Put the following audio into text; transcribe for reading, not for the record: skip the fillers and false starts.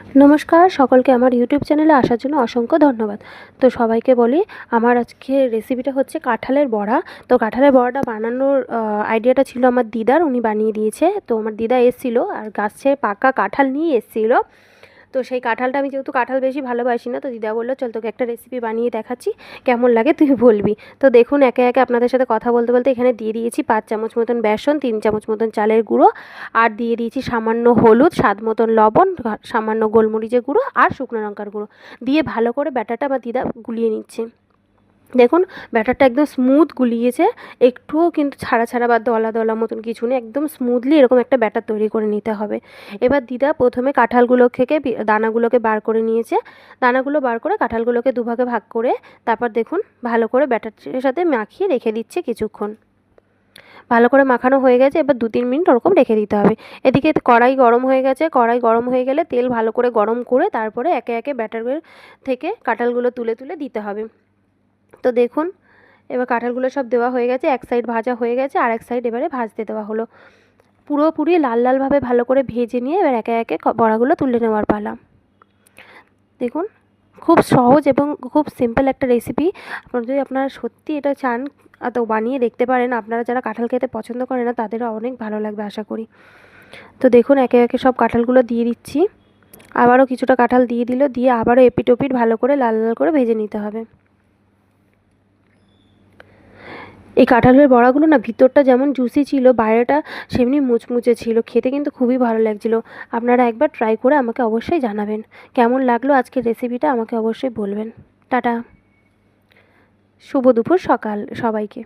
নমস্কার, সকলকে আমার ইউটিউব চ্যানেলে আসার জন্য অসংখ্য ধন্যবাদ। তো সবাইকে বলি, আমার আজকে রেসিপিটা হচ্ছে কাঁঠালের বড়া। তো কাঁঠালের বড়াটা বানানোর আইডিয়াটা ছিল আমার দিদার, উনি বানিয়ে দিয়েছে। তো আমার দিদা এসেছিল আর গাছে পাকা কাঁঠাল নিয়ে এসেছিল। তো সেই কাঁঠালটা, আমি যেহেতু কাঁঠাল বেশি ভালোবাসি না, তো দিদা বললো চল তোকে একটা রেসিপি বানিয়ে দেখাচ্ছি, কেমন লাগে তুই বলবি। তো দেখুন, একে একে আপনাদের সাথে কথা বলতে বলতে এখানে দিয়ে দিয়েছি 5 চামচ মতন বেসন, 3 চামচ মতন চালের গুঁড়ো, আর দিয়ে দিয়েছি সামান্য হলুদ, স্বাদ মতন লবণ, সামান্য গোলমরিচের গুঁড়ো আর শুকনো লঙ্কার গুঁড়ো দিয়ে ভালো করে ব্যাটারটা আমার দিদা গুলিয়ে নিচ্ছে। দেখুন, ব্যাটারটা একদম স্মুথ গুলিয়েছে, একটুও কিন্তু ছাড়া ছাড়া বা দলা দলা মতন কিছু নেই, একদম স্মুথলি এরকম একটা ব্যাটার তৈরি করে নিতে হবে। এবার দিদা প্রথমে কাঁঠালগুলো থেকে দানাগুলোকে বার করে নিয়েছে। দানাগুলো বার করে কাঁঠালগুলোকে দুভাগে ভাগ করে তারপর দেখুন ভালো করে ব্যাটারের সাথে মাখিয়ে রেখে দিচ্ছে কিছুক্ষণ। ভালো করে মাখানো হয়ে গেছে, এবার 2-3 মিনিট ওরকম রেখে দিতে হবে। এদিকে কড়াই গরম হয়ে গেছে, কড়াই গরম হয়ে গেলে তেল ভালো করে গরম করে তারপরে একে একে ব্যাটারের থেকে কাঁঠালগুলো তুলে তুলে দিতে হবে। তো দেখুন, এবার কাঁঠালগুলো সব দেওয়া হয়ে গেছে, এক সাইড ভাজা হয়ে গেছে, আর এক সাইড এবারে ভাজতে দেওয়া হলো। পুরোপুরি লাল লালভাবে ভালো করে ভেজে নিয়ে এবার একে একে বড়াগুলো তুলে নেওয়ার পালা। দেখুন, খুব সহজ এবং খুব সিম্পল একটা রেসিপি। আপনারা সত্যি এটা চান তো বানিয়ে দেখতে পারেন। আপনারা যারা কাঁঠাল খেতে পছন্দ করে না তাদেরও অনেক ভালো লাগবে আশা করি। তো দেখুন, একে একে সব কাঁঠালগুলো দিয়ে দিচ্ছি, আবারও কিছুটা কাঁঠাল দিয়ে আবারও এপিট ওপিট ভালো করে লাল লাল করে ভেজে নিতে হবে। এই কাঁঠালের বড়াগুলো না ভিতরটা যেমন জুসি ছিল, বাইরেটা সেমনি মুচমুচে ছিল, খেতে কিন্তু খুবই ভালো লাগছিলো। আপনারা একবার ট্রাই করে আমাকে অবশ্যই জানাবেন কেমন লাগলো আজকের রেসিপিটা, আমাকে অবশ্যই বলবেন। টাটা, শুভ দুপুর সকাল সবাইকে।